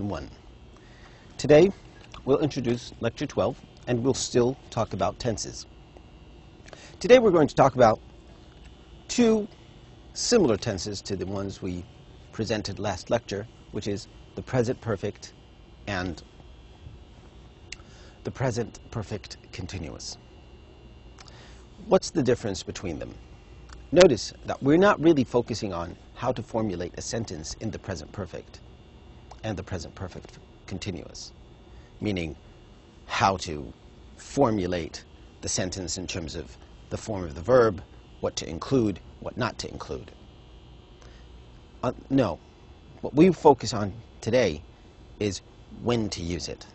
1. Today we'll introduce Lecture 12 and we'll still talk about tenses. Today we're going to talk about two similar tenses to the ones we presented last lecture, which is the present perfect and the present perfect continuous. What's the difference between them? Notice that we're not really focusing on how to formulate a sentence in the present perfect and the present perfect continuous, meaning how to formulate the sentence in terms of the form of the verb, what to include, what not to include. No, what we focus on today is when to use it.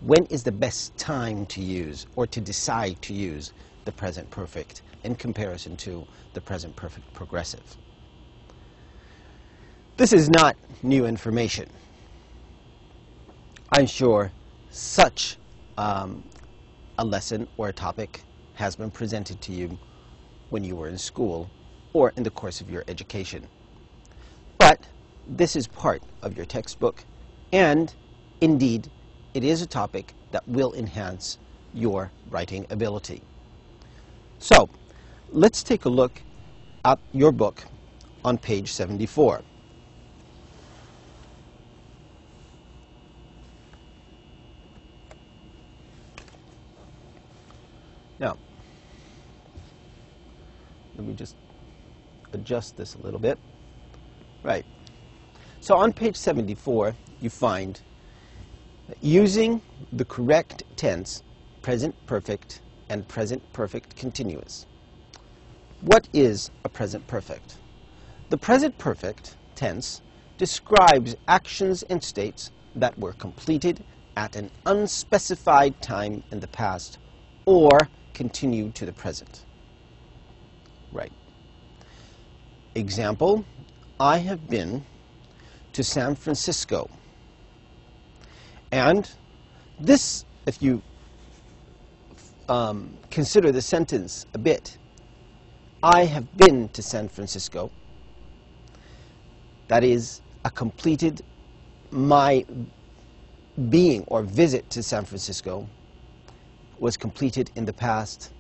When is the best time to use or to decide to use the present perfect in comparison to the present perfect progressive? This is not new information. I'm sure such a lesson or a topic has been presented to you when you were in school or in the course of your education. But this is part of your textbook, and indeed it is a topic that will enhance your writing ability. So let's take a look at your book on page 74. Now, let me just adjust this a little bit. Right. So on page 74, you find that using the correct tense, present perfect and present perfect continuous. What is a present perfect? The present perfect tense describes actions and states that were completed at an unspecified time in the past or continue to the present. Right. Example, I have been to San Francisco. And this, if you consider the sentence a bit, I have been to San Francisco, that is a completed my being or visit to San Francisco was completed in the past.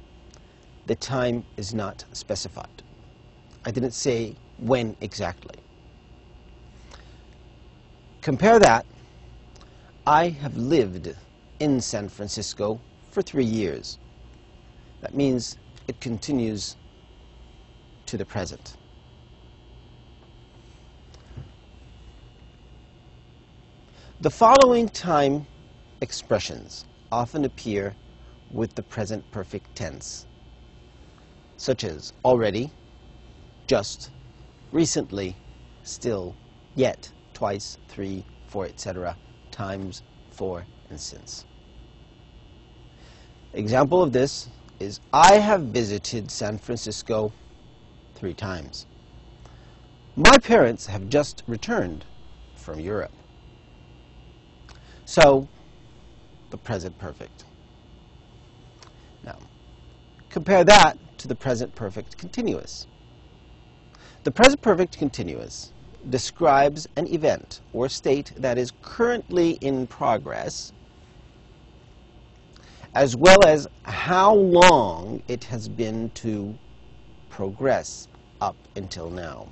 The time is not specified. I didn't say when exactly. Compare that. I have lived in San Francisco for 3 years. That means it continues to the present. The following time expressions often appear with the present perfect tense, such as already, just, recently, still, yet, twice, 3, 4, etc., times, for, and since. Example of this is I have visited San Francisco 3 times. My parents have just returned from Europe. So, the present perfect. Now, compare that to the present perfect continuous. The present perfect continuous describes an event or state that is currently in progress, as well as how long it has been to progress up until now.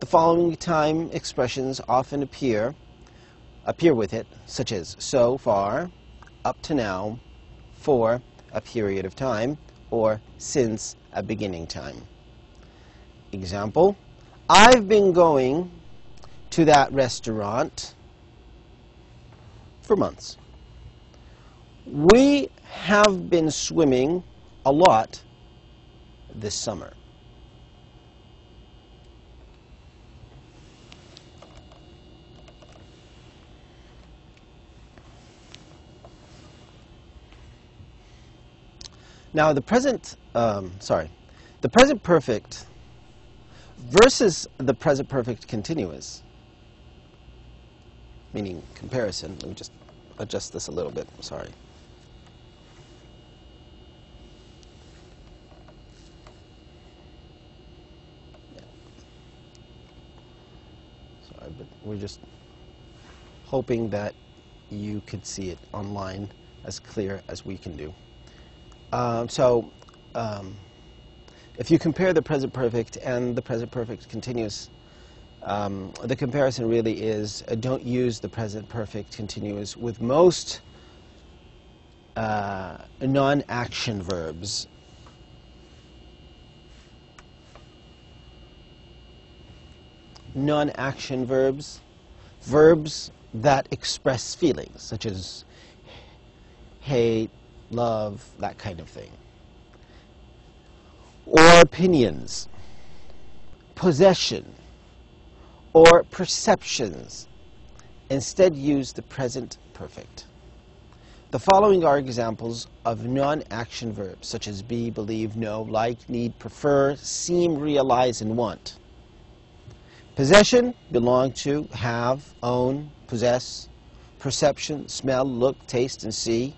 The following time expressions often appear with it, such as so far, up to now, for a period of time, or since a beginning time. Example, I've been going to that restaurant for months. We have been swimming a lot this summer. Now, the present perfect versus the present perfect continuous, meaning comparison. Let me just adjust this a little bit. Sorry. but we're just hoping that you could see it online as clear as we can do. If you compare the present perfect and the present perfect continuous, the comparison really is don't use the present perfect continuous with most non-action verbs. Non-action verbs, verbs that express feelings, such as hate, love, that kind of thing. Or opinions, possession, or perceptions. Instead, use the present perfect. The following are examples of non-action verbs, such as be, believe, know, like, need, prefer, seem, realize, and want. Possession, belong to, have, own, possess. Perception, smell, look, taste, and see.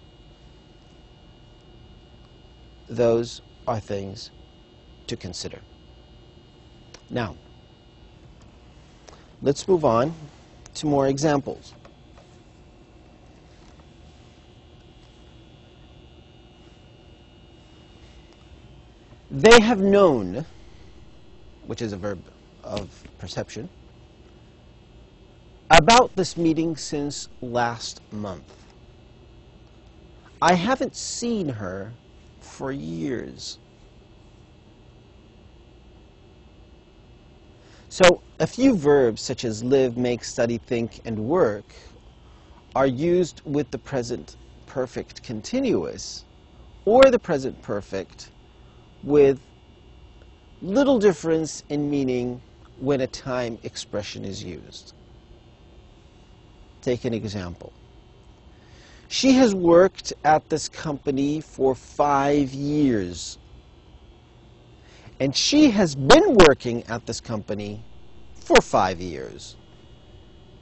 Those are things to consider. Now, let's move on to more examples. They have known, which is a verb of perception, about this meeting since last month. I haven't seen her for years. So a few verbs such as live, make, study, think, and work are used with the present perfect continuous or the present perfect with little difference in meaning when a time expression is used. Take an example. She has worked at this company for 5 years. And she has been working at this company for 5 years.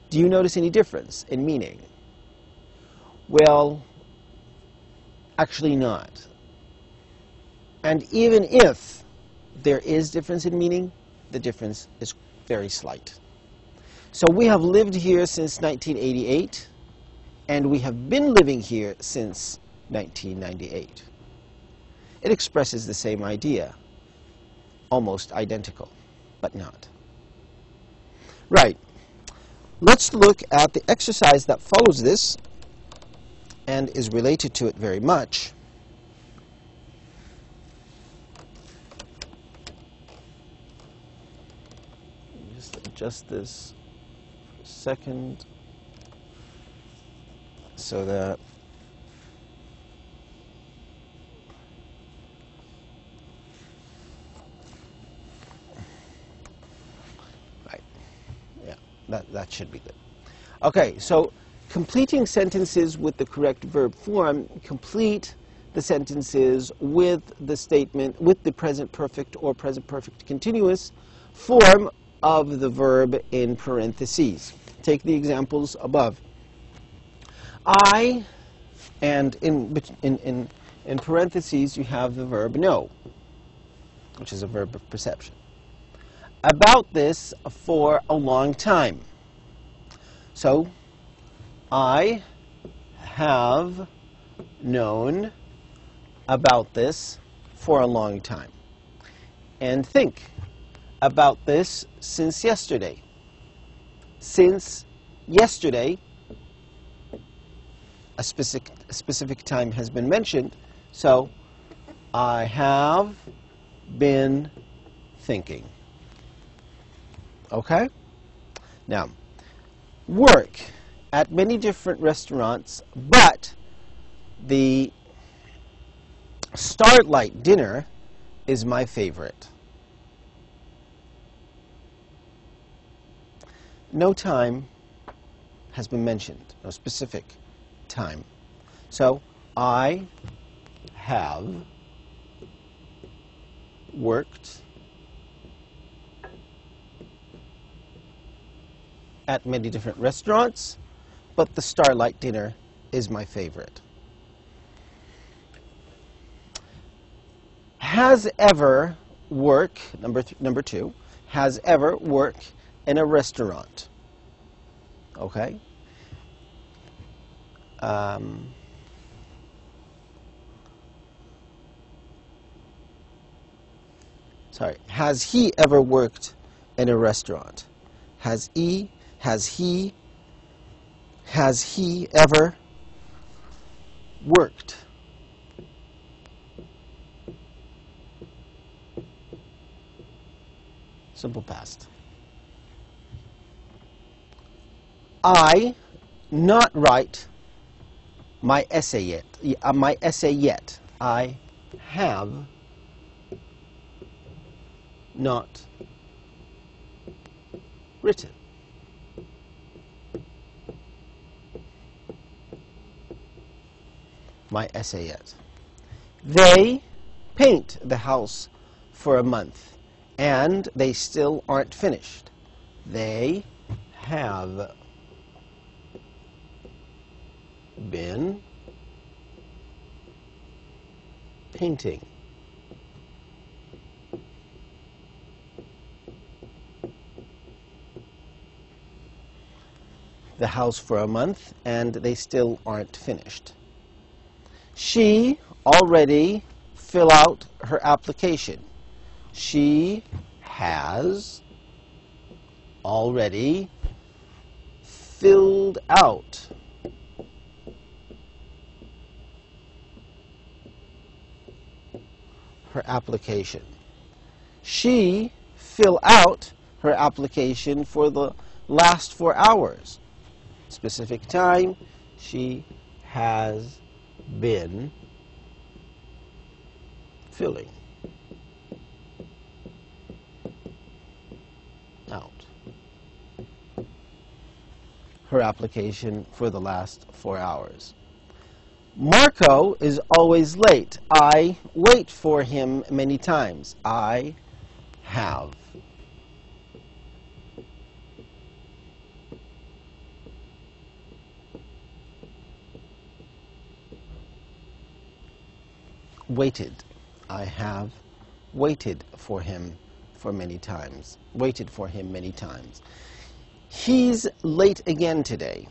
Do you notice any difference in meaning? Well, actually not. And even if there is difference in meaning, the difference is very slight. So we have lived here since 1988, and we have been living here since 1998. It expresses the same idea, almost identical, but not. Right. Let's look at the exercise that follows this and is related to it very much. Just adjust this for a second so that that should be good. Okay, so completing sentences with the correct verb form, complete the sentences with the statement, with the present perfect or present perfect continuous form of the verb in parentheses. Take the examples above. I, and in parentheses you have the verb know, which is a verb of perception. About this for a long time. So, I have known about this for a long time. And think about this since yesterday. Since yesterday, a specific time has been mentioned, so I have been thinking. Okay? Now, work at many different restaurants, but the Starlight dinner is my favorite. No time has been mentioned, no specific time. So, I have worked at many different restaurants, but the Starlight dinner is my favorite. Has ever work, number two, has ever worked in a restaurant. Okay? has he ever worked in a restaurant? Has he ever worked? Simple past. I not write my essay yet. I have not written. My essay yet. They paint the house for a month and they still aren't finished. They have been painting. The house for a month and they still aren't finished. She already filled out her application. She has already filled out her application. She filled out her application for the last 4 hours. Specific time, she has been filling out her application for the last 4 hours. Marco is always late. I wait for him many times. I have waited. I have waited for him for many times. Waited for him many times. He's late again today.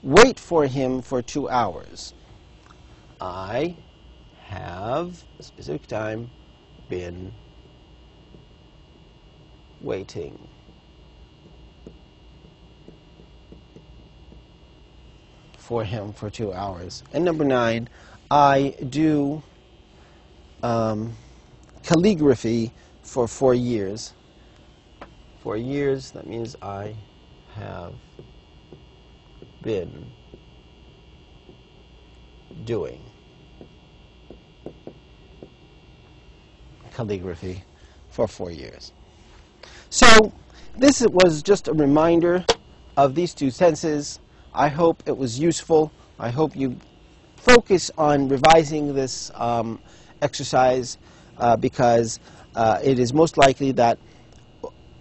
Wait for him for 2 hours. I have, specific time, been waiting for him for 2 hours. And number 9, I do calligraphy for 4 years. 4 years, that means I have been doing calligraphy for 4 years. So this was just a reminder of these 2 tenses. I hope it was useful. I hope you focus on revising this exercise because it is most likely that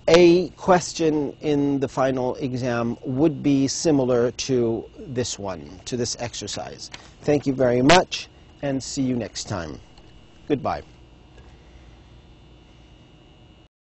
a question in the final exam would be similar to this one, to this exercise. Thank you very much, and see you next time. Goodbye.